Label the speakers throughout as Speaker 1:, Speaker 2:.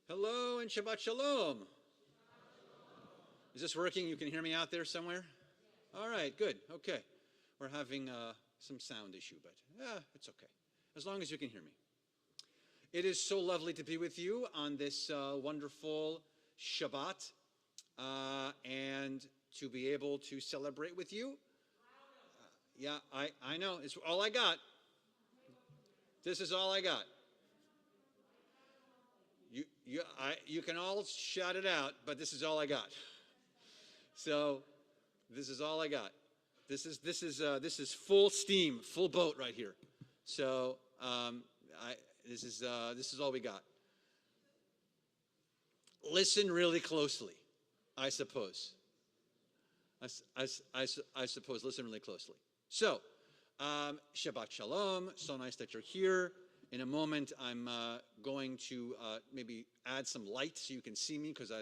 Speaker 1: Hello and Shabbat Shalom. Is this working? You can hear me out there somewhere? All right, good. Okay. We're having some sound issue, but it's okay. As long as you can hear me. It is so lovely to be with you on this wonderful Shabbat and to be able to celebrate with you. Yeah, I know. It's all I got. This is all I got. You can all shout it out, but this is all I got. So, this is all I got. This is full steam, full boat right here. So, this is all we got. Listen really closely, I suppose. I suppose. Listen really closely. So, Shabbat Shalom. So nice that you're here. In a moment, I'm going to maybe add some light so you can see me, because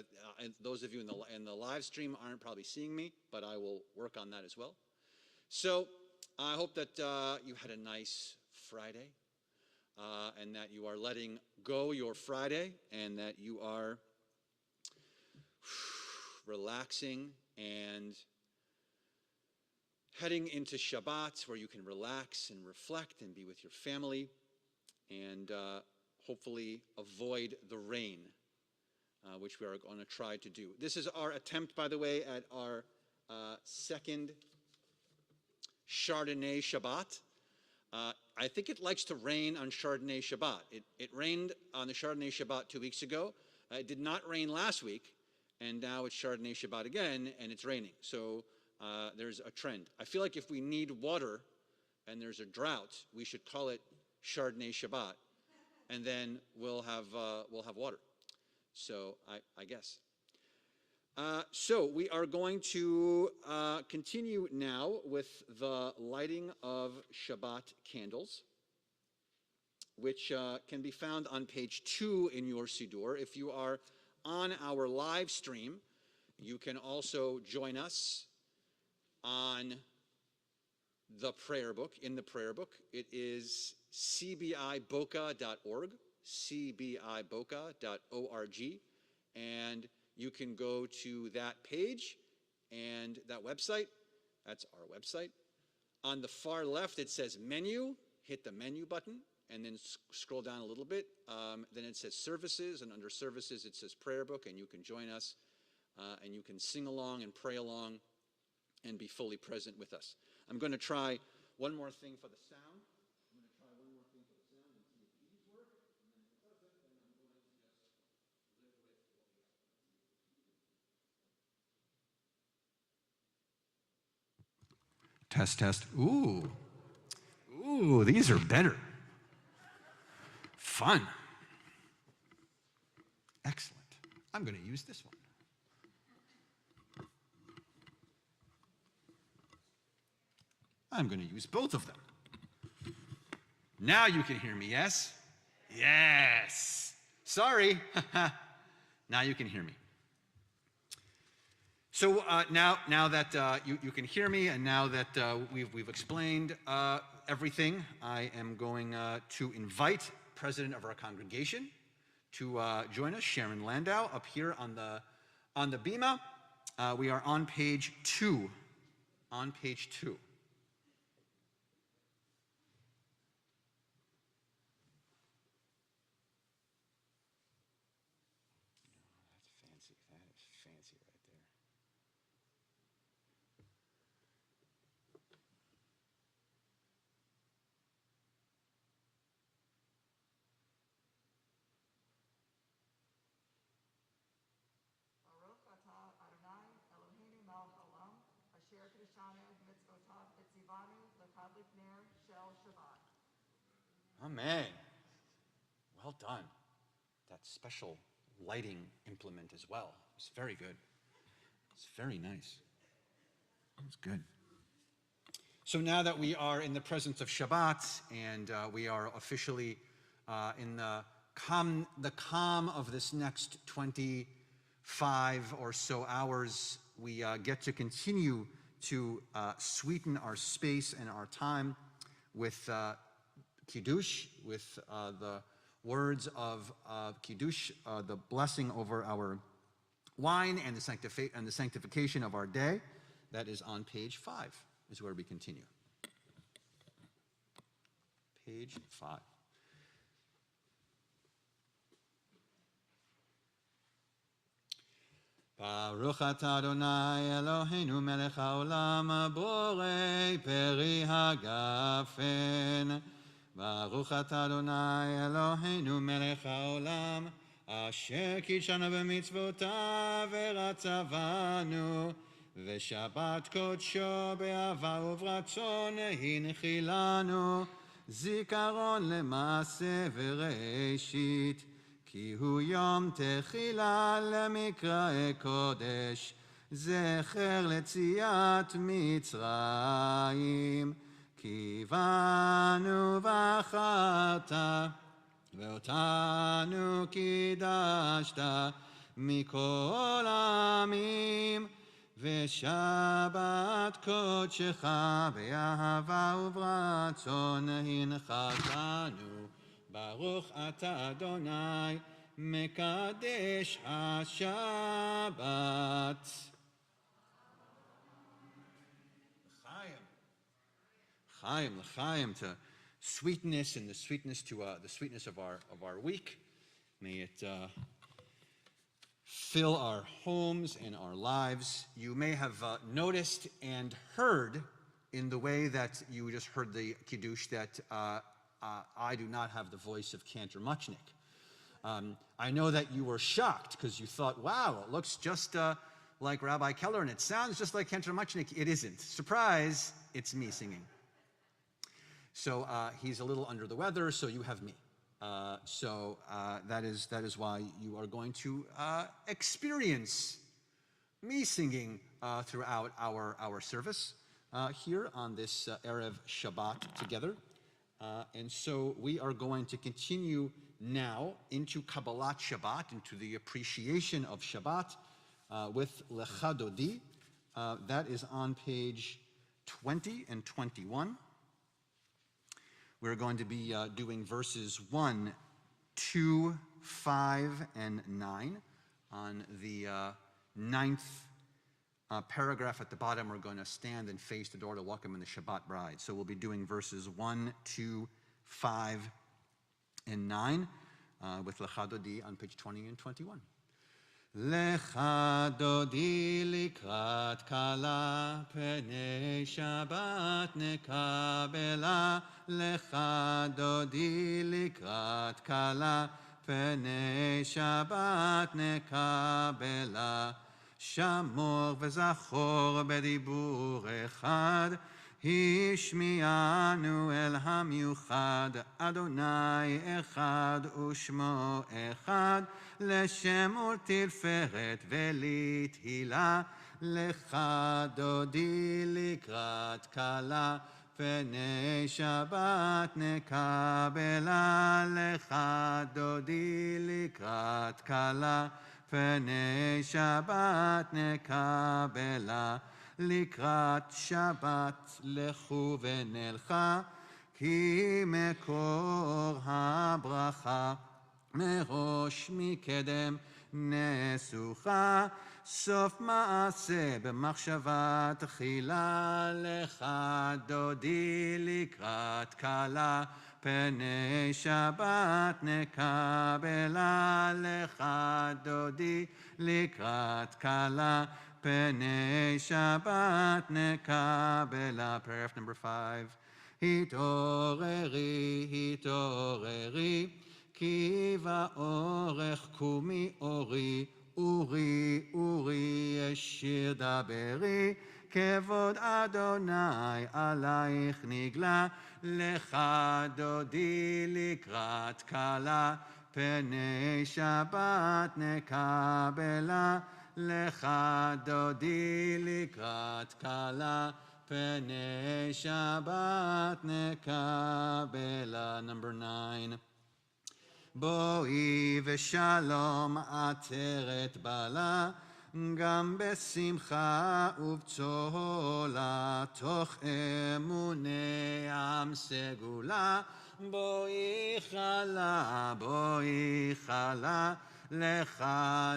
Speaker 1: those of you in the live stream aren't probably seeing me, but I will work on that as well. So I hope that you had a nice Friday and that you are letting go your Friday and that you are relaxing and heading into Shabbat, where you can relax and reflect and be with your family and hopefully avoid the rain, which we are going to try to do. This is our attempt, by the way, at our second Chardonnay Shabbat. I think it likes to rain on Chardonnay Shabbat. It rained on the Chardonnay Shabbat 2 weeks ago. It did not rain last week, and now it's Chardonnay Shabbat again, and it's raining. So there's a trend. I feel like if we need water and there's a drought, we should call it Chardonnay Shabbat, and then we'll have water. So I guess. So we are going to continue now with the lighting of Shabbat candles, which can be found on page 2 in your Siddur. If you are on our live stream, you can also join us on the prayer book, in the prayer book. It is cbiboca.org, cbiboca.org, and you can go to that page and that website. That's our website. On the far left, it says menu. Hit the menu button and then scroll down a little bit. Then it says services, and under services, it says prayer book, and you can join us and you can sing along and pray along and be fully present with us. I'm going to try one more thing for the sound. Test, test. Ooh, these are better. Fun. Excellent. I'm going to use this one. I'm going to use both of them. Now you can hear me, yes? Yes. Sorry. Now you can hear me. So now that you can hear me, and now that we've explained everything, I am going to invite President of our congregation to join us, Sharon Landau, up here on the bima. We are on page 2. On page 2. Amen. Well done. That special lighting implement as well. It's very good. It's very nice. It's good. So now that we are in the presence of Shabbat and we are officially in the calm of this next 25 or so hours, we get to continue to sweeten our space and our time with Kiddush, with the words of Kiddush, the blessing over our wine and the sanctification of our day. That is on page 5, is where we continue. Page 5. Baruch atah Adonai Eloheinu melech haolam borei peri hagafen. Baruch atah Adonai Eloheinu melech haolam asher kidshanu b'mitzvotav v'ratzavanu v'shabbat kodsho be'ava u'vratzon hinchilanu zikaron lema'aseh v'reishit כי הוא יום תחילה למקראי קודש, זכר ליציאת מצרים. כי בנו בחרת, ואותנו קידשת מכל העמים, ושבת קודשך באהבה וברצון הנחלתנו. ברוך אתה אדוני מקדש השבת. L'chaim, l'chaim, to sweetness and the sweetness to the sweetness of our week. May it fill our homes and our lives. You may have noticed and heard in the way that you just heard the Kiddush that I do not have the voice of Cantor Muchnick. I know that you were shocked because you thought, wow, it looks just like Rabbi Keller and it sounds just like Cantor Muchnick. It isn't. Surprise, it's me singing. So he's a little under the weather, so you have me. So that is why you are going to experience me singing throughout our service here on this Erev Shabbat together. And so we are going to continue now into Kabbalat Shabbat, into the appreciation of Shabbat with Lecha Dodi. That is on page 20 and 21. We're going to be doing verses 1, 2, 5, and 9. On the 9th paragraph at the bottom, we're going to stand and face the door to welcome in the Shabbat bride. So we'll be doing verses 1, 2, 5, and 9 with Lecha Dodi on page 20 and 21. Lecha Dodi likrat kala pnei Shabbat nekabela. Lecha Dodi likrat kala pnei Shabbat nekabela. שמור וזכור בדיבור אחד, השמיענו אל המיוחד, אדוני אחד ושמו אחד, לשם ולתפארת ולתהילה, לך דודי לקראת כלה, פני שבת נקבלה, לך דודי לקראת כלה, פני שבת נקבלה, לקראת שבת לכו ונלכה, כי מקור הברכה, מראש מקדם נסוכה, סוף מעשה במחשבה תחילה, לך דודי לקראת כלה, פני שבת נקבלה, לך דודי לקראת כלה, פני שבת נקבלה. Paragraph number 5. התעוררי, התעוררי, כי באורך קומי אורי, אורי, אורי, ישיר דברי, כבוד אדוני עלייך נגלה, לך דודי לקראת כלה, פני שבת נקבלה, לך דודי לקראת כלה, פני שבת נקבלה. Number 9. בואי ושלום עטרת בלה, גם בשמחה ובצהלה, תוך אמוני עם סגולה, בואי חלה, בואי חלה, לך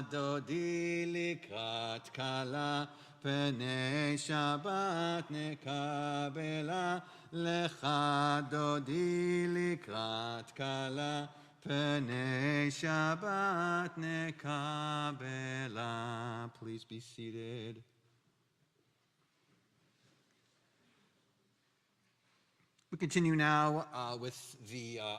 Speaker 1: דודי לקראת כלה, פני שבת נקבלה, לך דודי לקראת כלה, פני שבת נקבלה. Please be seated. We continue now with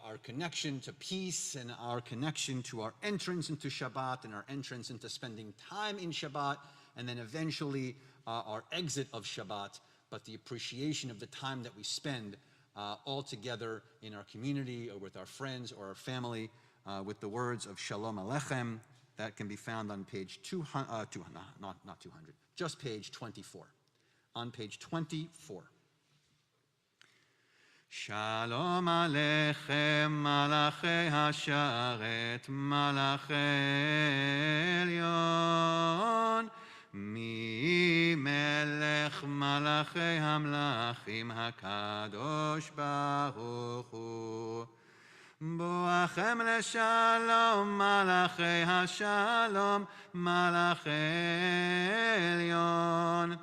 Speaker 1: our connection to peace and our connection to our entrance into Shabbat and our entrance into spending time in Shabbat, and then eventually our exit of Shabbat, but the appreciation of the time that we spend all together in our community or with our friends or our family with the words of Shalom Aleichem. That can be found on page 200, not 200, just page 24. On page 24. Shalom Aleichem, Malachei Hasharet, Malachei Elyon, Mi Melech Malachei Hamlachim HaKadosh Baruch Hu. Boachem leshalom, Malachei Hashalom, Malachei Elyon.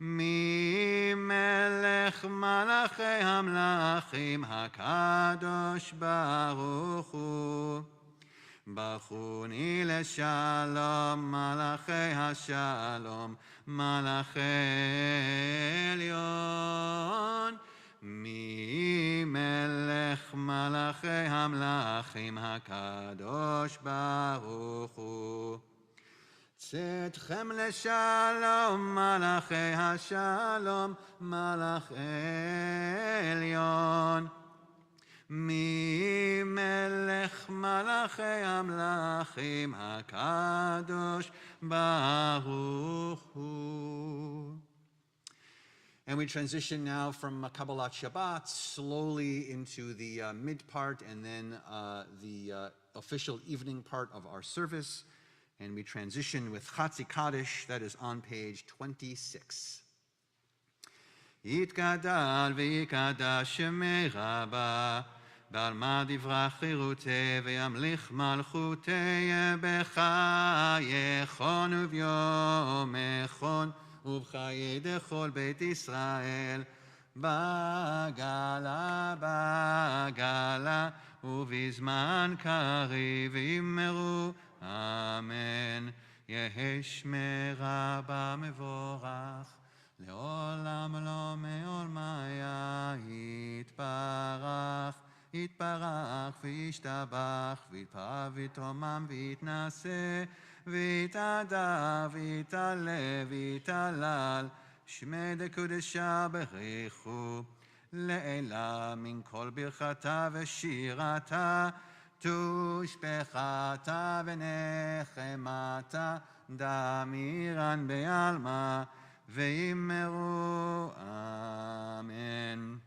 Speaker 1: Mi melech malachei hamlachim hakadosh baruch hu. Bachuni leshalom malachei hashalom malachei elyon. Mi melech malachei hamlachim hakadosh baruch hu. צאתכם לשלום, מלאכי השלום, מלאכי עליון. ממלך מלאכי המלאכים הקדוש ברוך הוא. And we transition now from Kabbalat Shabbat slowly into the mid part and then the official evening part of our service. And we transition with Chatzi Kaddish, that is on page 26. Yitgadal v'yikadash shemei Rabba, b'alma divrach chirutei v'yamlich malchutei b'chayechon uvyomechon ובחיי דכל בית ישראל, בגלה בגלה ובזמן קריב ימרו, אמן. יהי שמי רבה מבורך, לעולם לא מעולמיה יתברך, יתברך וישתבח, ויתפאר ויתרומם ויתנשא, ויתהדר ויתעלה ויתהלל, שמי דקודשה בריחו, לעילה מן כל ברכתה ושירתה, תושבחתה ונחמתה, דמירן בעלמא, ויאמרו אמן.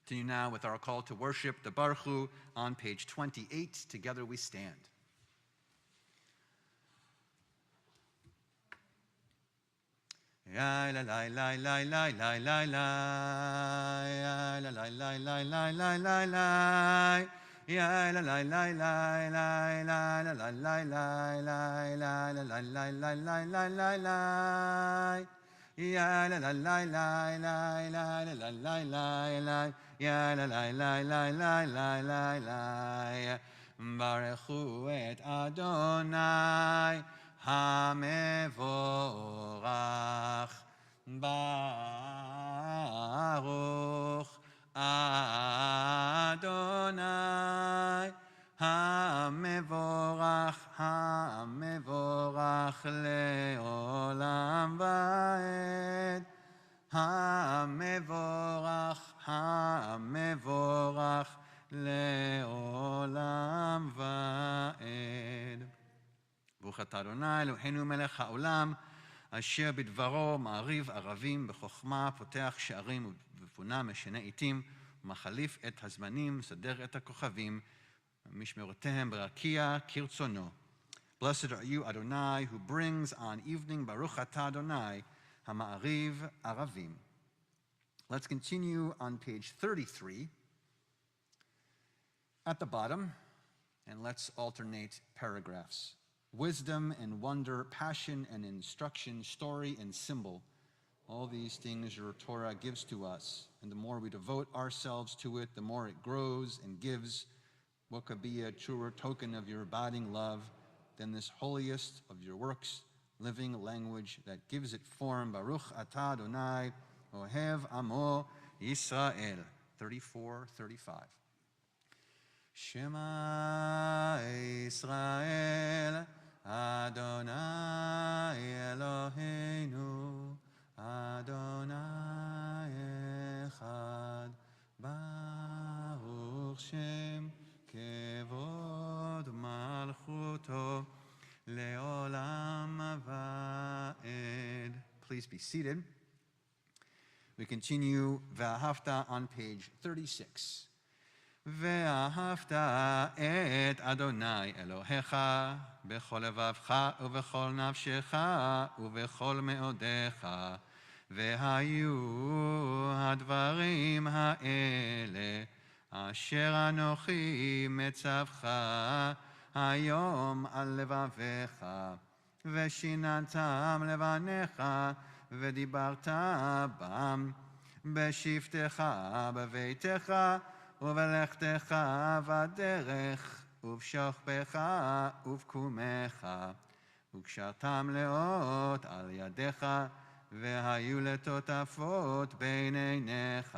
Speaker 1: Continue now with our call to worship, the Baruch Hu, on page 28. Together we stand. Ya la la la la la la la la, ya la la la la la la la la, ya la la la la la la la la la la la la la la la la la la. Ya la la la la la la la la la la la, ya la la la la la la la la. Baruchu et Adonai hamevorach, Baruch Adonai hamevorach, hamevorach leolam vaed, hamevorach, hamevorach leolam vaed. ברוך אתה אדוני אלוהינו מלך העולם, אשר בדברו מעריב ערבים בחוכמה, פותח שערים ובפונה משנה עתים, ומחליף את הזמנים, מסדר את הכוכבים, משמרותיהם ברקיע כרצונו. Blessed are you, Adonai, who brings on evening Baruch atah Adonai, hama'ariv aravim. Let's continue on page 33. At the bottom, and let's alternate paragraphs. Wisdom and wonder, passion and instruction, story and symbol. All these things your Torah gives to us. And the more we devote ourselves to it, the more it grows and gives. What could be a truer token of your abiding love than this holiest of your works, living language that gives it form? Baruch atah Adonai, ohev amo Yisrael. 34:35. Shema Yisrael, Adonai Eloheinu, Adonai Echad, Baruch Shem Kevod Malchuto Leolam Vaed. Please be seated. We continue V'ahavta on page 36. ואהבת את אדוני אלוהיך בכל לבבך ובכל נפשך ובכל מאודיך, והיו הדברים האלה אשר אנוכי מצווך היום על לבביך, ושיננתם לבניך ודיברת בם בשבתך בביתך ובלכתך בדרך ובשוכבך ובקומך, וקשרתם לאות על ידיך, והיו לטוטפות בין עיניך,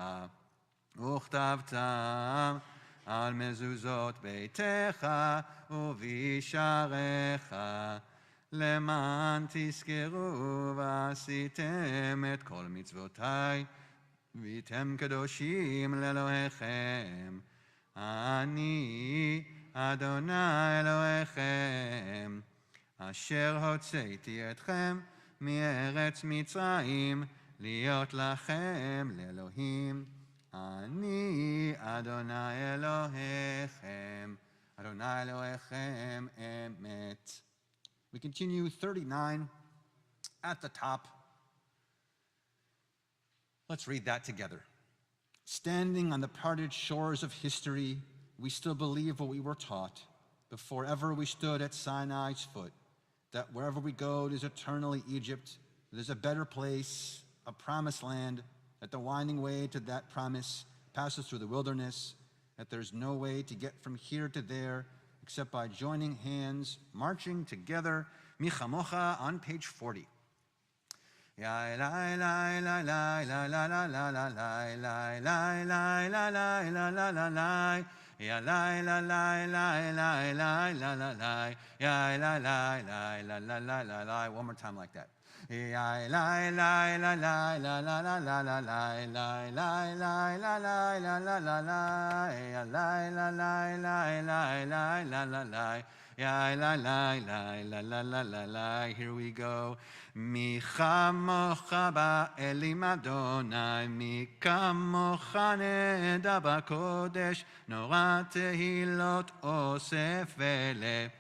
Speaker 1: וכתבתם על מזוזות ביתך ובישעריך, למען תזכרו ועשיתם את כל מצוותיי, והייתם קדושים לאלוהיכם. אני אדוני אלוהיכם, אשר הוצאתי אתכם מארץ מצרים, להיות לכם לאלוהים. אני אדוני אלוהיכם, אדוני אלוהיכם אמת. We continue 39 at the top. Let's read that together. Standing on the parted shores of history, we still believe what we were taught before ever we stood at Sinai's foot, that wherever we go, it is eternally Egypt, there's a better place, a promised land, that the winding way to that promise passes through the wilderness, that there's no way to get from here to there except by joining hands, marching together. Michamocha on page 40. Ya la la la la la la la la la la la la la la la la la la la. Ya la la la la la la la la la. Ya la la la la la la la la. One more time like that. Ya la la la la la la la la la la la la la la la la la la la. Ya la la la la la la la la la. Ya la la la la la la la la. Here we go. Mi chamocha ba'elim Adonai, mi kamocha neda b'kodesh, nora tehilot osef ele,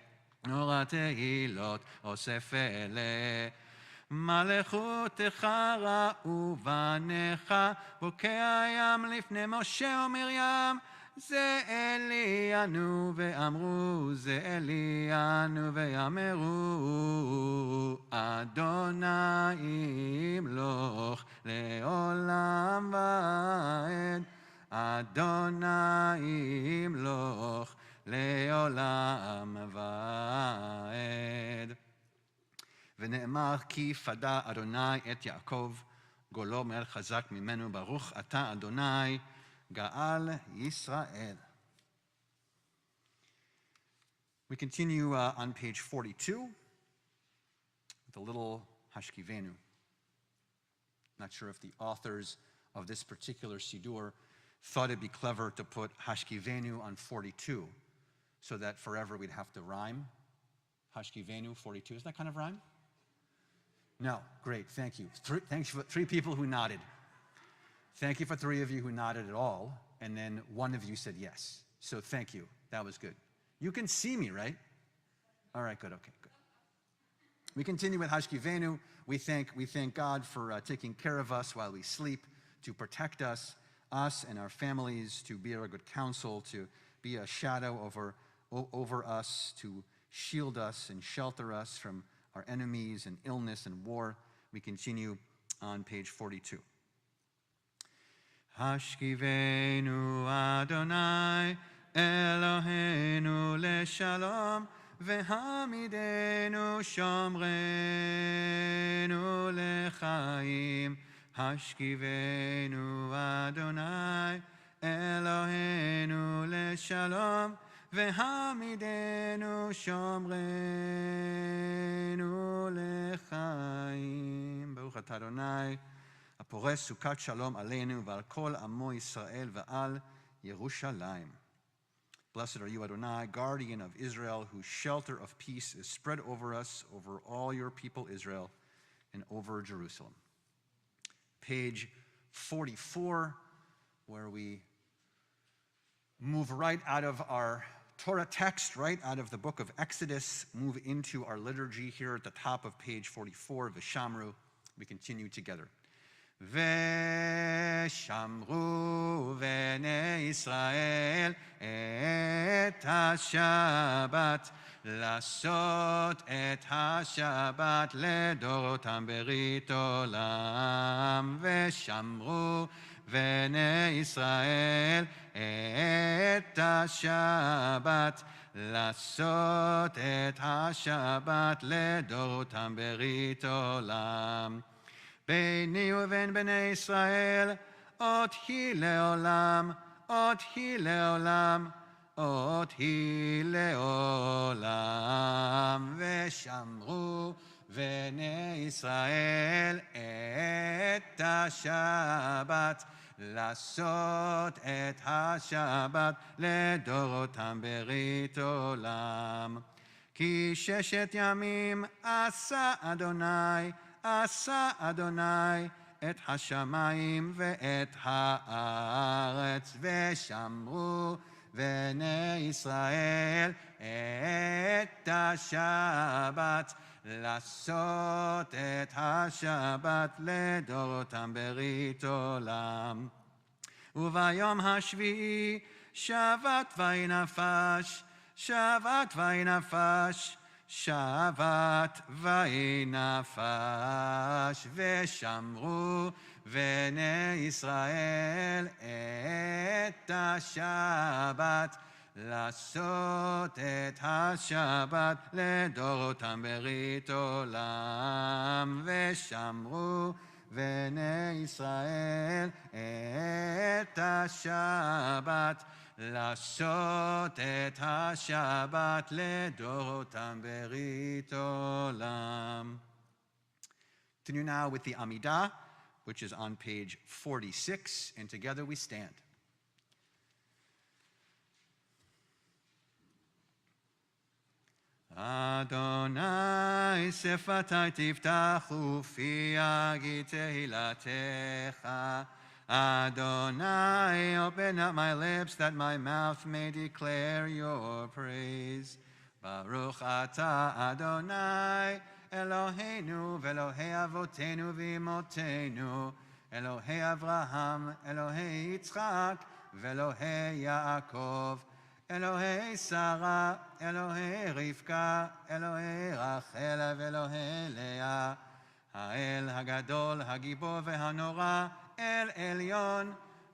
Speaker 1: nora tehilot osef ele. מלכותך ראו בניך, בוקע הים לפני משה ומרים, זה אלינו ואמרו, זה אלינו ואמרו, אדוני ימלוך לעולם ועד, אדוני ימלוך לעולם ועד. ונאמר כי פדה אדוני את יעקב, גולו מלך חזק ממנו, ברוך אתה אדוני גאל Yisrael. We continue on page 42 with a little Hashkivenu. Not sure if the authors of this particular Siddur thought it'd be clever to put Hashkivenu on 42 so that forever we'd have to rhyme. Hashkivenu 42, is that kind of rhyme? No, great, thank you. Thanks for 3 people who nodded. Thank you for 3 of you who nodded at all, and then 1 of you said yes. So thank you, that was good. You can see me, right? All right, good, okay, good. We continue with Hashkivenu. We thank God for taking care of us while we sleep, to protect us and our families, to be our good counsel, to
Speaker 2: be a shadow over us, to shield us and shelter us from our enemies and illness and war. We continue on page 42. Hashkivenu Adonai Eloheinu leshalom v'hamidenu shomrenu lechaim. Hashkivenu Adonai Eloheinu leshalom v'hamidenu shomrenu lechaim. Baruch atah Adonai הפורש סוכת שלום עלינו ועל כל עמו ישראל ועל ירושלים. Blessed are you, Adonai, guardian of Israel, whose shelter of peace is spread over us, over all your people Israel, and over Jerusalem. Page 44, where we move right out of our Torah text, right out of the book of Exodus, move into our liturgy here at the top of page 44, V'shamru. We continue together. ושמרו בני ישראל את השבת, לעשות את השבת לדורותם ברית עולם. ושמרו בני ישראל את השבת, לעשות את השבת לדורותם ברית עולם. ביני ובין בני ישראל, אות היא לעולם, אות היא לעולם, אות היא לעולם. ושמרו בני ישראל את השבת, לעשות את השבת לדורותם ברית עולם. כי 6 ימים עשה אדוני, עשה אדוני את השמיים ואת הארץ. ושמרו בני ישראל את השבת, לעשות את השבת לדורותם ברית עולם. וביום השביעי שבת וינפש, שבת וינפש, שבת וינפש. ושמרו בני ישראל את השבת, לעשות את השבת לדורותם ברית עולם. ושמרו בני ישראל את השבת, לעשות את השבת לדורותם ברית עולם. Continue now with the Amidah, which is on page 46, and together we stand. Adonai sefatai tiftachu fi yagi tehilatecha. Adonai, open up my lips that my mouth may declare your praise. Baruch atah Adonai, Eloheinu ve'Elohei avotenu v'imotenu, Elohei Avraham, Elohei Yitzchak, ve'Elohei Yaakov, Elohei Sarah, Elohei Rivka, Elohei Rachel ve'Elohei Leah, האל הגדול, הגיבור והנורא, אל עליון,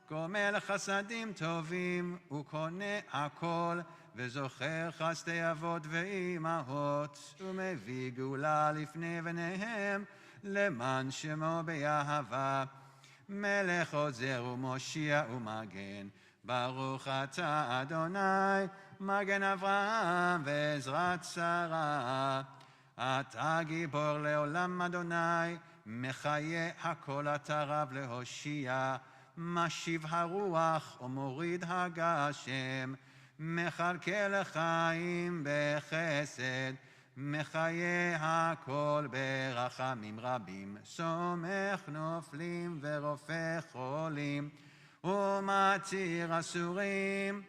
Speaker 2: גומל חסדים טובים, וקונה הכל, וזוכר חסדי אבות ואימהות, ומביא גאולה לפני בניהם, למען שמו באהבה. מלך עוזר ומושיע ומגן, ברוך אתה אדוני, מגן אברהם ועזרת שרה. אתה גיבור לעולם אדוני, מחיה הכל אתה רב להושיע, משיב הרוח ומוריד הגשם, מכלכל חיים בחסד, מחיה הכל ברחמים רבים, סומך נופלים ורופא חולים, ומתיר אסורים,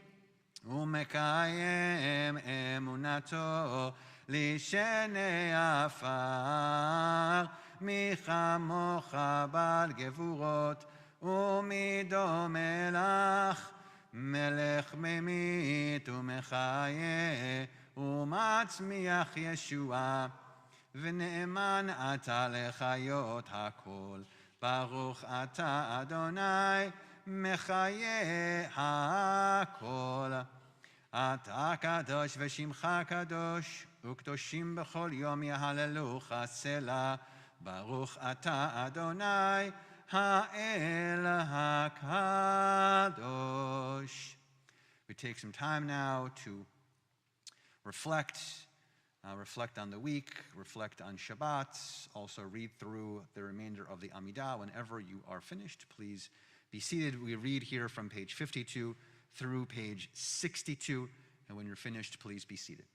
Speaker 2: ומקיים אמונתו לשני עפר. מי כמוך בעל גבורות, ומי דומה לך, מלך ממית ומחיה ומצמיח ישועה, ונאמן אתה לחיות הכל. ברוך אתה אדוני מחיה הכל. אתה קדוש ושמך קדוש, וקדושים בכל יום יהללוך סלה. ברוך אתה אדוני האל הקדוש. We take some time now to reflect on the week, reflect on Shabbat, also read through the remainder of the Amidah. Whenever you are finished, please be seated. We read here from page 52 through page 62, and when you're finished, please be seated.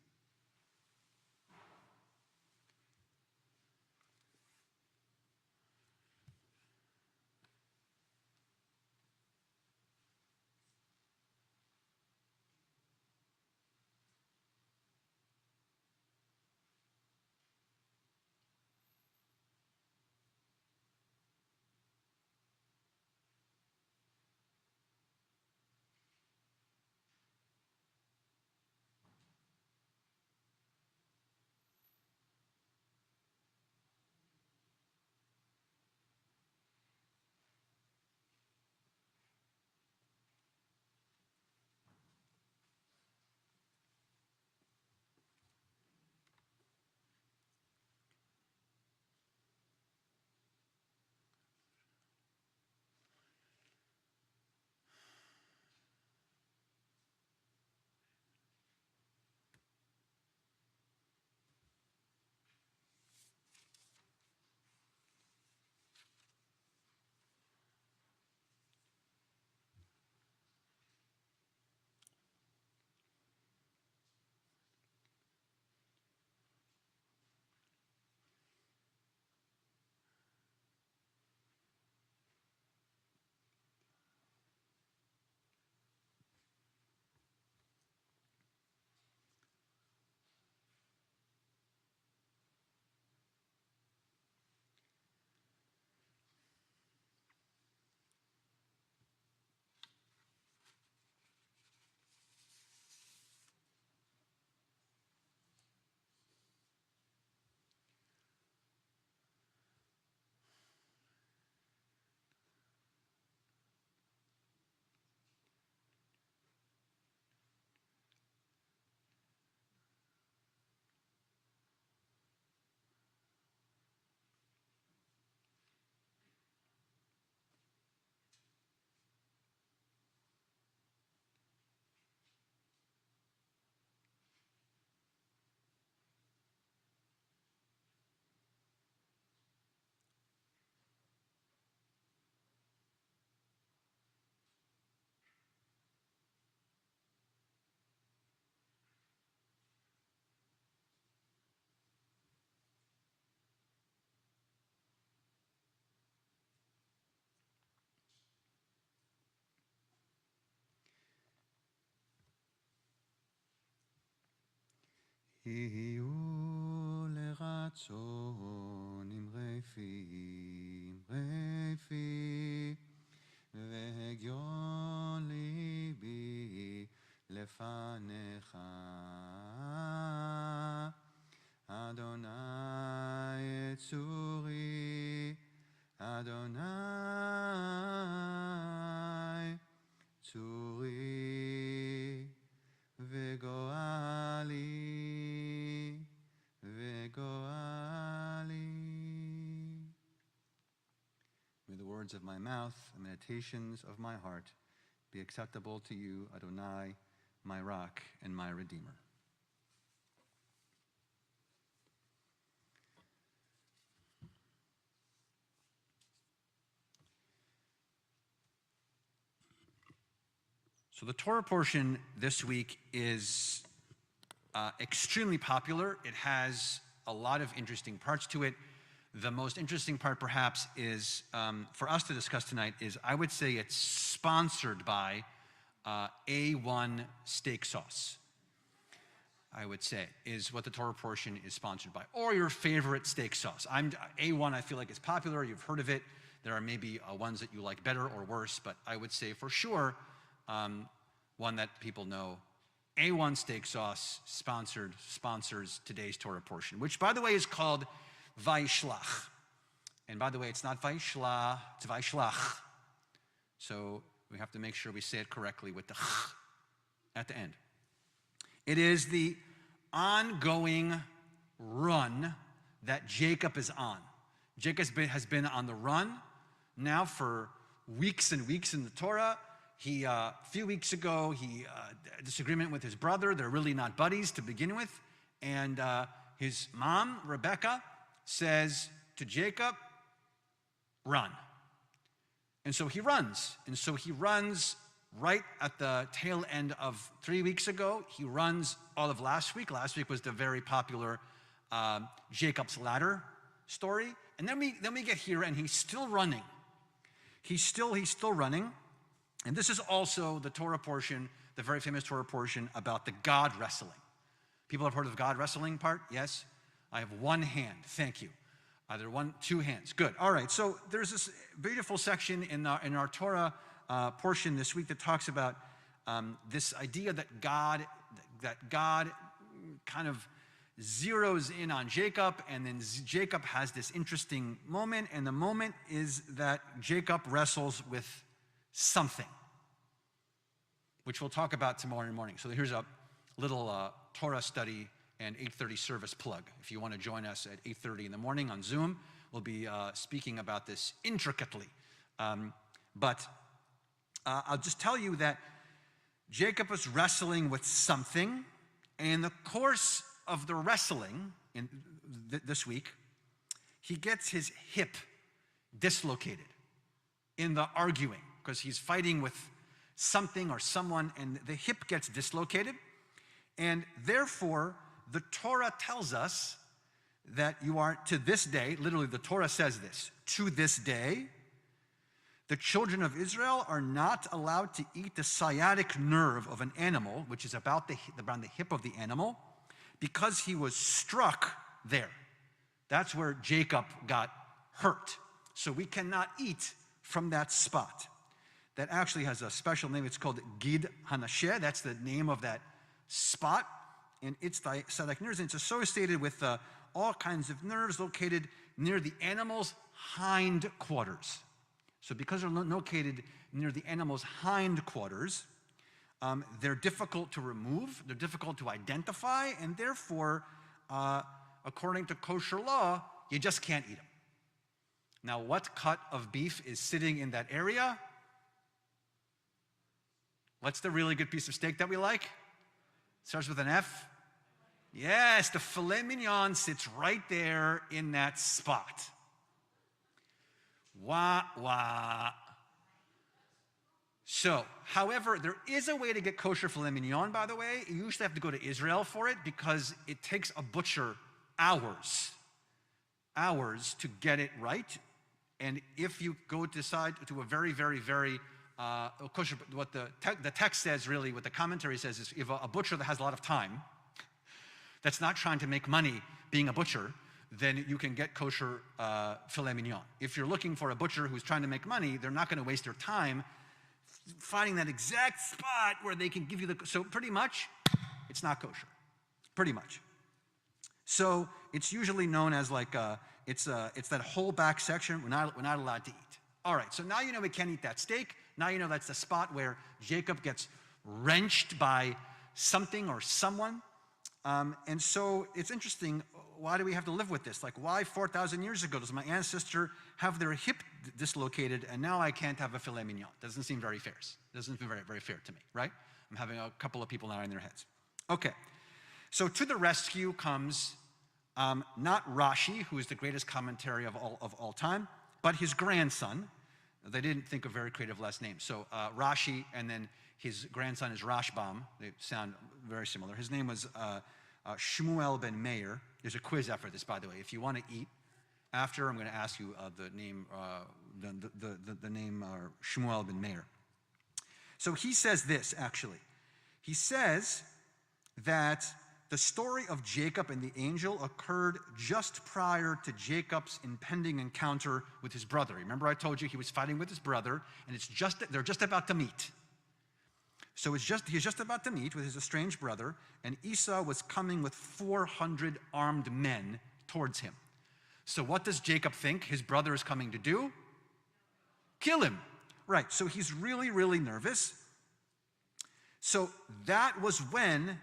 Speaker 2: יהיו לרצון אמרי פי, והגיון ליבי לפניך. אדוני צורי, אדוני צורי, וגואלי, וגואלי. May the words of my mouth and meditations of my heart be acceptable to you, Adonai, my rock and my redeemer. So the Torah portion this week is extremely popular. It has a lot of interesting parts to it. The most interesting part, perhaps, is for us to discuss tonight is, I would say it's sponsored by A1 steak sauce, I would say, is what the Torah portion is sponsored by, or your favorite steak sauce. A1, I feel like, is popular. You've heard of it. There are maybe ones that you like better or worse, but I would say for sure one that people know. A1 Steak Sauce sponsors today's Torah portion, which, by the way, is called Vayishlach. And by the way, it's not Vayishla, it's Vayishlach. So we have to make sure we say it correctly with the ch at the end. It is the ongoing run that Jacob is on. Jacob has been on the run now for weeks and weeks in the Torah. A few weeks ago, he disagreement with his brother. They're really not buddies to begin with. And his mom, Rebecca, says to Jacob, run. And so he runs. And so he runs right at the tail end of 3 weeks ago. He runs all of last week. Last week was the very popular Jacob's Ladder story. And then we get here, and he's still running. He's still running. And this is also the Torah portion, the very famous Torah portion about the God wrestling. People have heard of the God wrestling part? Yes? I have one hand. Thank you. Either two hands. Good. All right. So there's this beautiful section in our Torah portion this week that talks about this idea that God kind of zeroes in on Jacob, and then Jacob has this interesting moment, and the moment is that Jacob wrestles with something, which we'll talk about tomorrow morning. So here's a little Torah study and 8:30 service plug. If you want to join us at 8:30 in the morning on Zoom, we'll be speaking about this intricately. But I'll just tell you that Jacob was wrestling with something, and in the course of the wrestling this week, he gets his hip dislocated in the arguing, because he's fighting with something or someone, and the hip gets dislocated. And therefore, the Torah tells us that you are, to this day, literally the Torah says this, to this day, the children of Israel are not allowed to eat the sciatic nerve of an animal, which is around the hip of the animal, because he was struck there. That's where Jacob got hurt. So we cannot eat from that spot. That actually has a special name. It's called Gid Hanasheh. That's the name of that spot. And it's the sciatic nerves, and it's associated with all kinds of nerves located near the animal's hind quarters. So because they're located near the animal's hind quarters, they're difficult to remove, they're difficult to identify, and therefore, according to kosher law, you just can't eat them. Now, what cut of beef is sitting in that area? What's the really good piece of steak that we like? Starts with an F? Yes, the filet mignon sits right there in that spot. Wah, wah. So, however, there is a way to get kosher filet mignon, by the way. You usually have to go to Israel for it, because it takes a butcher hours to get it right. And if you decide to a very, very, very kosher, what the text says, really, what the commentary says is, if a butcher that has a lot of time, that's not trying to make money being a butcher, then you can get kosher filet mignon. If you're looking for a butcher who's trying to make money, they're not going to waste their time finding that exact spot where they can give you so pretty much, it's not kosher. Pretty much. So it's usually known as like, it's that whole back section we're not allowed to eat. All right, so now you know we can't eat that steak. Now you know that's the spot where Jacob gets wrenched by something or someone. And so it's interesting, why do we have to live with this? Like, why 4,000 years ago does my ancestor have their hip dislocated and now I can't have a filet mignon? Doesn't seem very fair. Doesn't seem very, very fair to me, right? I'm having a couple of people now in their heads. Okay, so to the rescue comes not Rashi, who is the greatest commentary of all time, but his grandson. They didn't think of very creative last names. So Rashi, and then his grandson is Rashbam. They sound very similar. His name was Shmuel ben Meir. There's a quiz after this, by the way. If you want to eat after, I'm going to ask you the name, the name Shmuel ben Meir. So he says this, actually. He says that the story of Jacob and the angel occurred just prior to Jacob's impending encounter with his brother. Remember I told you he was fighting with his brother, and they're just about to meet. So he's just about to meet with his estranged brother, and Esau was coming with 400 armed men towards him. So what does Jacob think his brother is coming to do? Kill him. Right, so he's really, really nervous. So that was when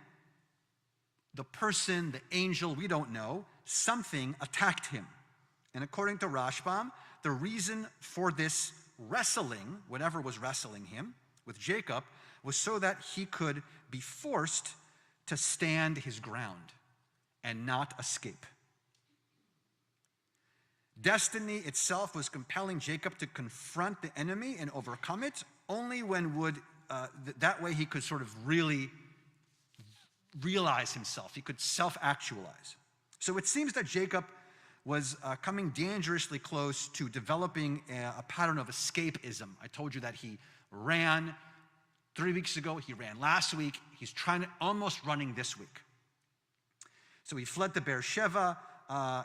Speaker 2: the person, the angel, we don't know, something attacked him. And according to Rashbam, the reason for this wrestling, whatever was wrestling him with Jacob, was so that he could be forced to stand his ground and not escape. Destiny itself was compelling Jacob to confront the enemy and overcome it, only when that way he could sort of really realize himself. He could self-actualize. So it seems that Jacob was coming dangerously close to developing a pattern of escapism. I told you that he ran 3 weeks ago, he ran last week, he's almost running this week. So he fled to Beersheba,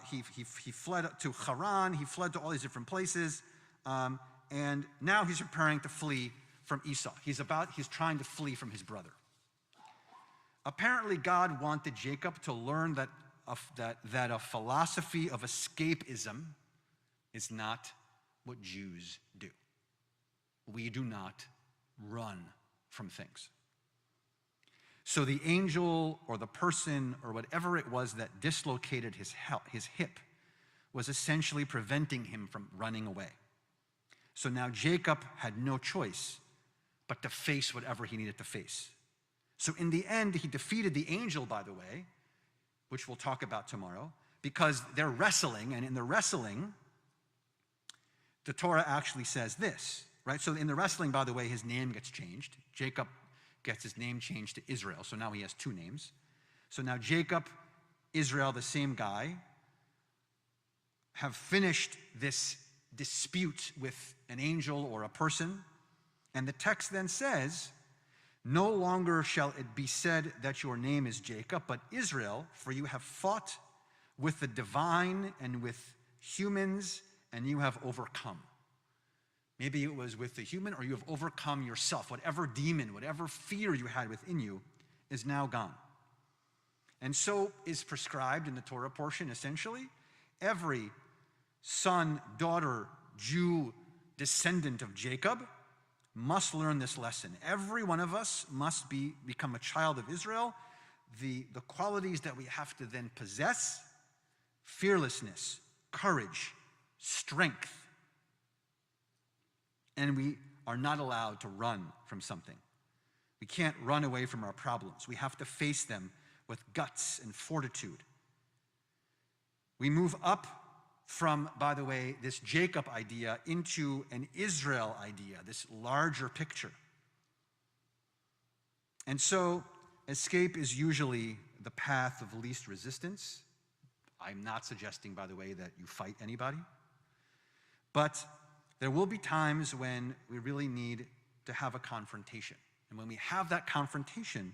Speaker 2: he fled to Haran, he fled to all these different places, and now he's preparing to flee from Esau. He's trying to flee from his brother. Apparently God wanted Jacob to learn that a philosophy of escapism is not what Jews do. We do not run from things. So the angel or the person or whatever it was that dislocated his hip was essentially preventing him from running away. So now Jacob had no choice but to face whatever he needed to face. So in the end, he defeated the angel, by the way, which we'll talk about tomorrow, because they're wrestling, and in the wrestling, the Torah actually says this, right? So in the wrestling, by the way, his name gets changed. Jacob gets his name changed to Israel, so now he has two names. So now Jacob, Israel, the same guy, have finished this dispute with an angel or a person, and the text then says, "No longer shall it be said that your name is Jacob, but Israel, for you have fought with the divine and with humans, and you have overcome." Maybe it was with the human, or you have overcome yourself. Whatever demon, whatever fear you had within you is now gone. And so is prescribed in the Torah portion, essentially. Every son, daughter, Jew, descendant of Jacob must learn this lesson. Every one of us must become a child of Israel. The qualities that we have to then possess: fearlessness, courage, strength. And we are not allowed to run from something. We can't run away from our problems. We have to face them with guts and fortitude. We move up from, by the way, this Jacob idea into an Israel idea, this larger picture. And so escape is usually the path of least resistance. I'm not suggesting, by the way, that you fight anybody. But there will be times when we really need to have a confrontation. And when we have that confrontation,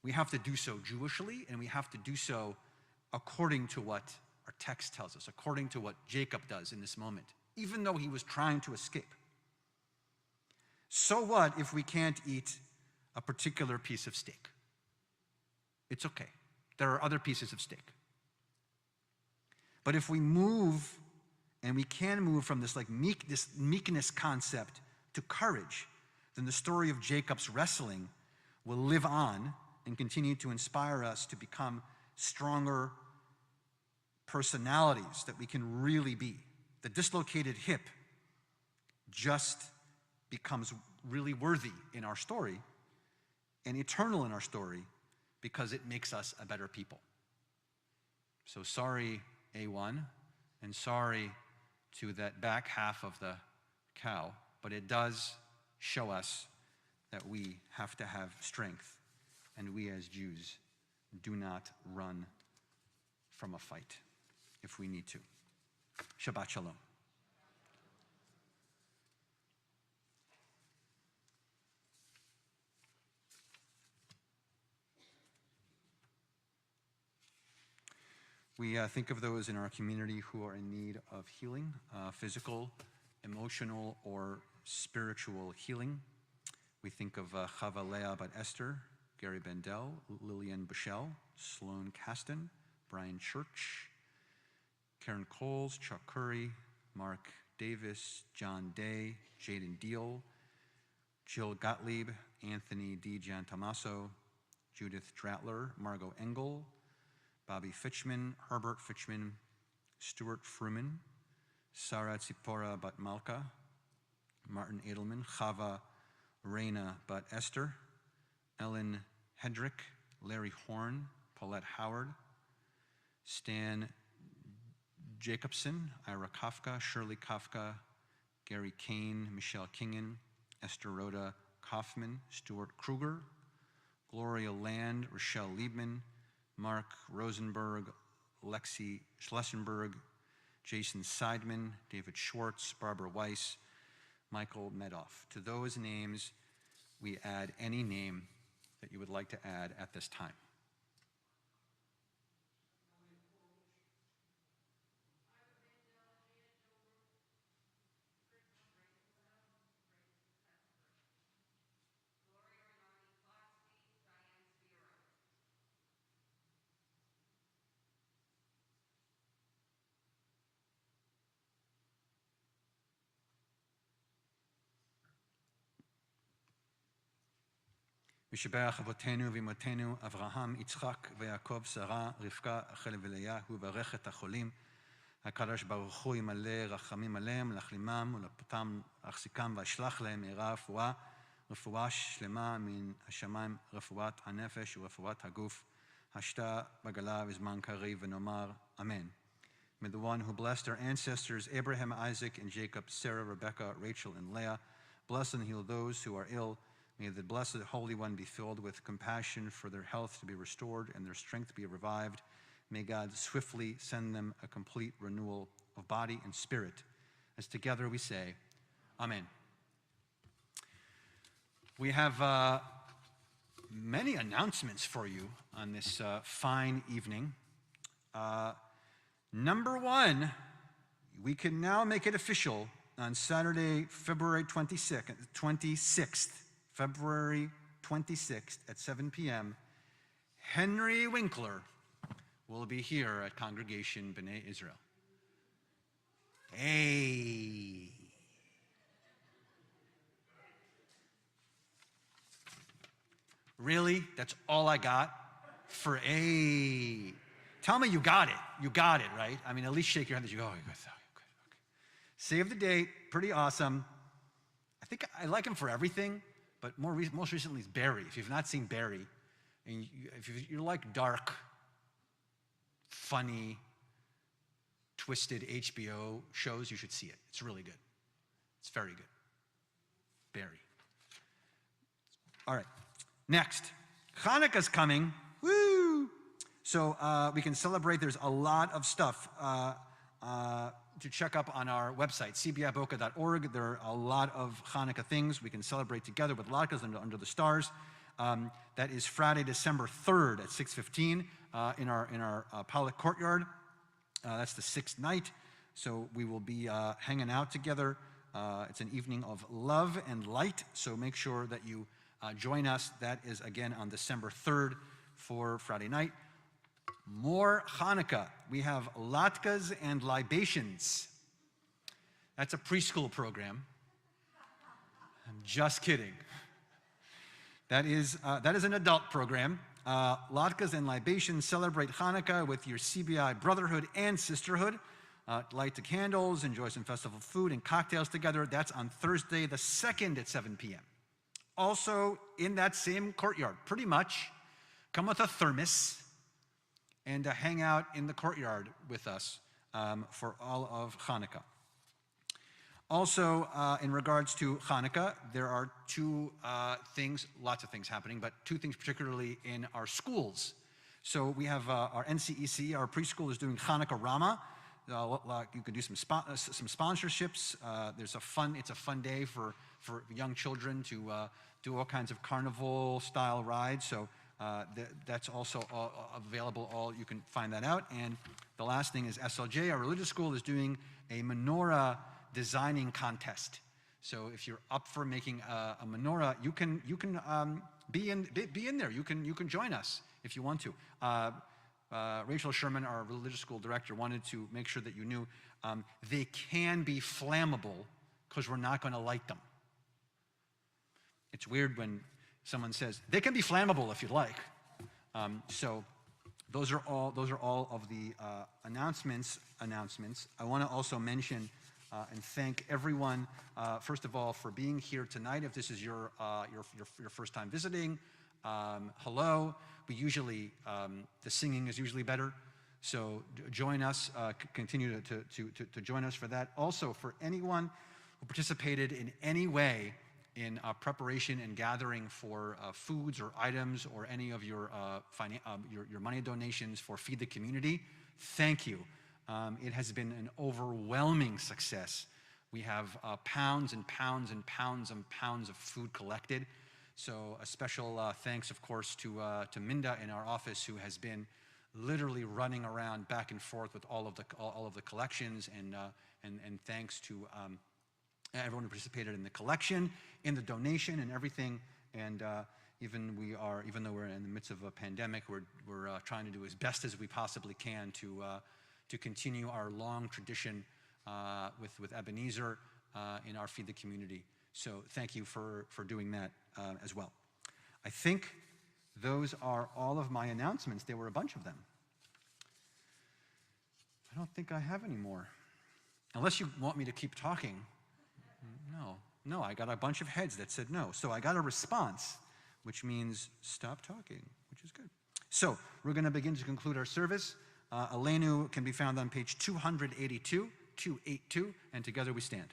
Speaker 2: we have to do so Jewishly, and we have to do so according to what our text tells us, according to what Jacob does in this moment, even though he was trying to escape. So what if we can't eat a particular piece of steak? It's okay. There are other pieces of steak. But if we move, and we can move from this meekness concept to courage, then the story of Jacob's wrestling will live on and continue to inspire us to become stronger personalities that we can really be. The dislocated hip just becomes really worthy in our story and eternal in our story because it makes us a better people. So sorry, A1, and sorry to that back half of the cow, but it does show us that we have to have strength, and we as Jews do not run from a fight if we need to. Shabbat Shalom. We think of those in our community who are in need of healing, physical, emotional, or spiritual healing. We think of Chava Leah Bat Esther, Gary Bendel, Lillian Bushell, Sloan Caston, Brian Church, Karen Coles, Chuck Curry, Mark Davis, John Day, Jaden Deal, Jill Gottlieb, Anthony D. Giantomaso, Judith Dratler, Margot Engel, Bobby Fitchman, Herbert Fitchman, Stuart Fruman, Sarah Tzipora Bat Malka, Martin Edelman, Chava Reina Bat Esther, Ellen Hedrick, Larry Horn, Paulette Howard, Stan Jacobson, Ira Kafka, Shirley Kafka, Gary Kane, Michelle Kingen, Esther Rhoda Kaufman, Stuart Kruger, Gloria Land, Rochelle Liebman, Mark Rosenberg, Lexi Schlessenberg, Jason Seidman, David Schwartz, Barbara Weiss, Michael Medoff. To those names, we add any name that you would like to add at this time. משבח אבותינו ואמותינו, אברהם, יצחק ויעקב, שרה, רבקה, רחל ולאה, הוא ברך את החולים. הקדוש ברוך הוא ימלא רחמים עליהם, להחלימם ולפותם, להחזיקם וישלח להם מהרה רפואה שלמה מן השמיים, רפואת הנפש ורפואת הגוף, השתה בגלה בזמן קריב, ונאמר אמן. May the one who blessed our ancestors, Abraham, Isaac, and Jacob, Sarah, Rebekah, Rachel, and Leah, bless and heal those who are ill. May the blessed Holy One be filled with compassion for their health to be restored and their strength be revived. May God swiftly send them a complete renewal of body and spirit. As together we say, Amen. We have many announcements for you on this fine evening. Number one, we can now make it official on Saturday, February 26th, February 26th at 7 p.m., Henry Winkler will be here at Congregation B'nai Israel. Hey. Really? That's all I got for a... Tell me you got it. You got it, right? I mean, at least shake your hand that you go, oh, good, okay. Save the date. Pretty awesome. I think I like him for everything, but most recently is Barry. If you've not seen Barry, and if you like dark, funny, twisted HBO shows, you should see it. It's really good. It's very good. Barry. All right. Next, Hanukkah's coming. Woo! So we can celebrate. There's a lot of stuff to check up on our website, cbiboca.org. There are a lot of Hanukkah things we can celebrate together with latkes under the stars. That is Friday, December 3rd at 6:15 in our Pollock Courtyard. That's the 6th night. So we will be hanging out together. It's an evening of love and light. So make sure that you join us. That is again on December 3rd for Friday night. More Hanukkah. We have latkes and libations. That's a preschool program. I'm just kidding. That is an adult program. Latkes and libations celebrate Hanukkah with your CBI brotherhood and sisterhood. Light the candles, enjoy some festival food and cocktails together. That's on Thursday the 2nd at 7 p.m. Also in that same courtyard, pretty much, come with a thermos and hang out in the courtyard with us for all of Hanukkah. Also, in regards to Hanukkah, there are two things, lots of things happening, but two things particularly in our schools. So we have our NCEC, our preschool is doing Hanukkah Rama. You can do some sponsorships. It's a fun day for young children to do all kinds of carnival-style rides. So that's also available. You can find that out. And the last thing is SLJ, our religious school, is doing a menorah designing contest. So if you're up for making a menorah, you can be in there. You can join us if you want to. Rachel Sherman, our religious school director, wanted to make sure that you knew they can be flammable because we're not going to light them. It's weird when someone says they can be flammable if you'd like. So those are all of the announcements. I want to also mention and thank everyone, first of all, for being here tonight. If this is your first time visiting, hello. We usually the singing is usually better, so join us. Continue to join us for that. Also, for anyone who participated in any way in preparation and gathering for foods or items or any of your money donations for Feed the Community, thank you. It has been an overwhelming success. We have pounds and pounds and pounds and pounds of food collected. So a special thanks, of course, to Minda in our office, who has been literally running around back and forth with all of the collections, and thanks to everyone who participated in the collection, in the donation, and everything. And even though we're in the midst of a pandemic, we're trying to do as best as we possibly can to continue our long tradition with Ebenezer in our Feed the Community. So thank you for doing that as well. I think those are all of my announcements. There were a bunch of them. I don't think I have any more. Unless you want me to keep talking. No, I got a bunch of heads that said no. So I got a response, which means stop talking, which is good. So we're going to begin to conclude our service. Aleinu can be found on page 282, and together we stand.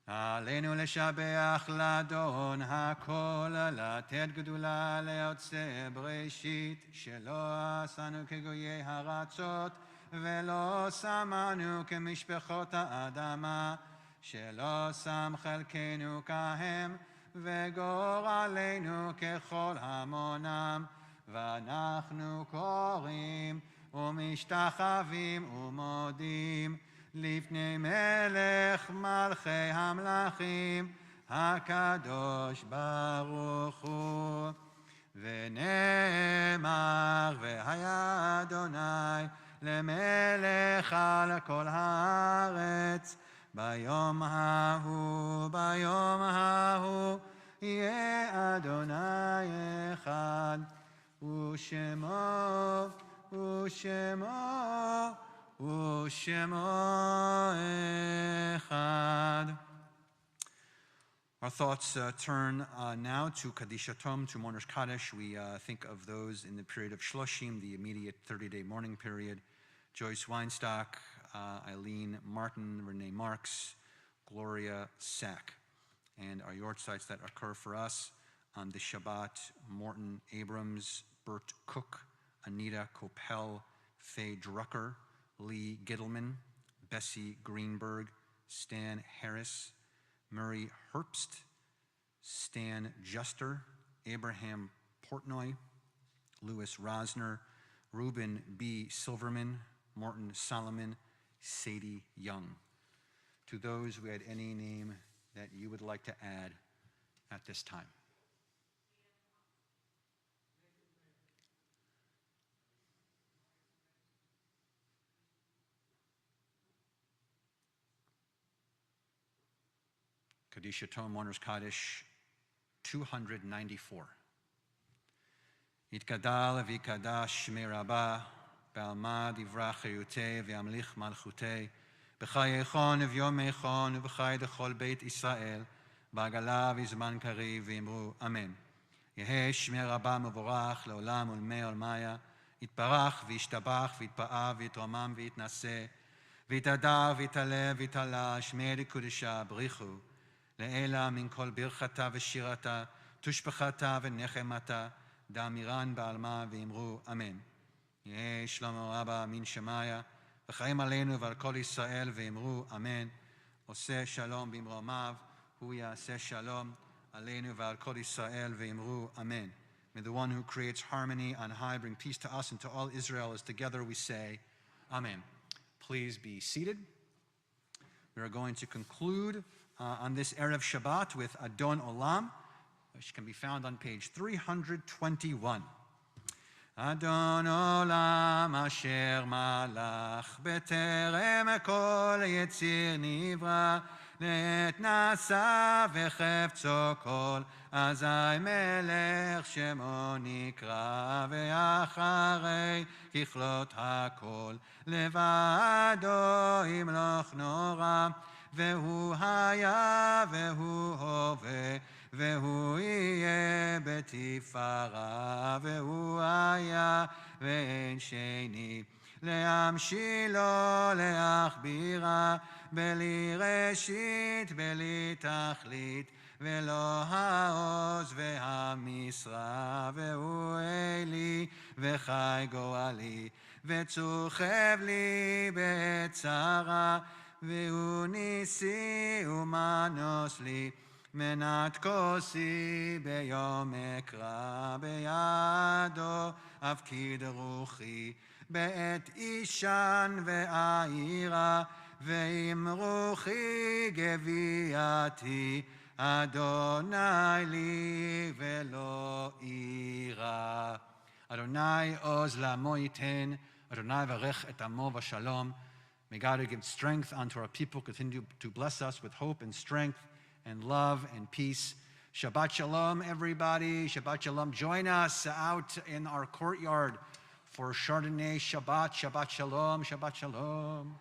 Speaker 2: Aleinu leshabeach ladon hakol, latet gedula leotze breshit, shelo asanu kegoyei haratzot, velo samanu kemishpechot ha'adama, shelo sam chelkenu kahem, וגורלנו ככל המונם, ואנחנו קוראים ומשתחווים ומודים לפני מלך מלכי המלכים, הקדוש ברוך הוא. ונאמר, והיה אדוני למלך על כל הארץ, ביום ההוא יהיה אדוני אחד, ושמו אחד. Our thoughts turn now to Kaddish Yatom, to Mourner's Kaddish. We think of those in the period of Shloshim, the immediate 30-day mourning period. Joyce Weinstock, Eileen Martin, Renee Marks, Gloria Sack. And our yortzites that occur for us on the Shabbat: Morton Abrams, Bert Cook, Anita Kopel, Faye Drucker, Lee Gittleman, Bessie Greenberg, Stan Harris, Murray Herbst, Stan Juster, Abraham Portnoy, Louis Rosner, Reuben B. Silverman, Morton Solomon, Sadie Young. To those who had any name that you would like to add at this time. Kaddish Yatom, Mourner's Kaddish 294. יתגדל ויקדש שמי רבה, בעלמא דברה חיותי וימליך מלכותי, בחייכון וביומייכון ובחי דכל בית ישראל, בעגלה וזמן קריב, ואמרו אמן. יהא שמי רבה מבורך לעולם ולמי עולמיה, יתברך וישתבח ויתפאר ויתרומם ויתנשא, ויתהדר ויתעלה ויתעלה, שמי לקודשה בריחו, לעילה מן כל ברכתה ושירתה, תושבחתה ונחמתה, דאמירן בעלמא, ואמרו אמן. יהא שלמה רבה מן שמיה, וחיים עלינו ועל כל ישראל, ואמרו אמן. עושה שלום במרומיו, הוא יעשה שלום עלינו ועל כל ישראל, ואמרו amen. May the one who creates harmony on high bring peace to us and to all Israel, as together we say amen. Please be seated. We are going to conclude on this Erev Shabbat with Adon Olam, which can be found on page 321. Adon Olam asher malach beterem kol yetzir nivra לעת נעשה וחפצו כל אזי מלך שמו נקרא ואחרי ככלות הכל לבדו ימלוך נורא והוא היה והוא הווה והוא יהיה בתפארה והוא היה ואין שני להמשילו להכבירה בלי ראשית בלי תכלית ולא העוז והמשרה והוא אלי וחי גואלי וצור חבלי בעת צרה והוא ניסי ומנוס לי מנת כוסי ביום אקרא בידו אפקיד רוחי בעת אישן ועירה ועם רוחי גוויעתי אדוני לי ולא אירא. אדוני עוז לעמו ייתן, אדוני ברך את עמו בשלום. May God give strength unto our people, continue to bless us with hope and strength and love and peace. Shabbat Shalom, everybody. Shabbat Shalom. Join us out in our courtyard for Chardonnay Shabbat. Shabbat Shalom. Shabbat Shalom.